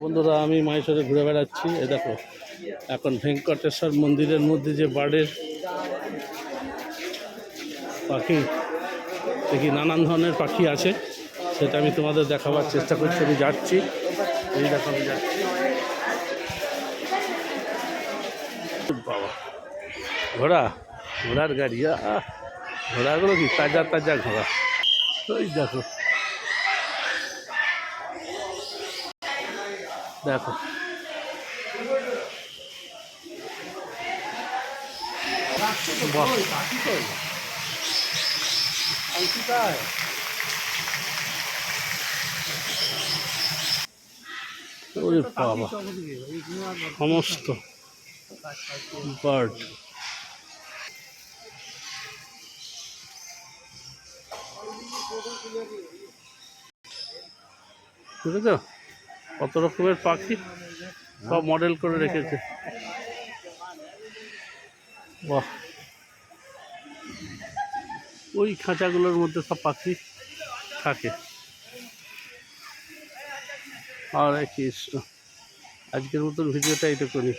বন্ধুরা, আমি মাইসরে ঘুরে বেড়াচ্ছি। এ দেখো, এখন ভেঙ্কটেশ্বর মন্দিরের মধ্যে যে বার্ডের পাখি দেখি, নানান ধরনের পাখি আছে, সেটা আমি তোমাদের দেখাবার চেষ্টা করছি। আমি যাচ্ছি, এই দেখো আমি যাচ্ছি। বাবা, ঘোড়ার গাড়ি, ঘোড়াগুলো কি তাজা তাজা ঘোড়া। ওই দেখো দেখো, ওরে বাবা, সমস্ত বার্ড। বুঝেছো কত রকমের পাখি সব মডেল করে রেখেছে। বাহ, ওই খাঁচাগুলোর মধ্যে সব পাখি থাকে। হরে কৃষ্ণ, আজকের মতন ভিডিওটা এইটুকুনি।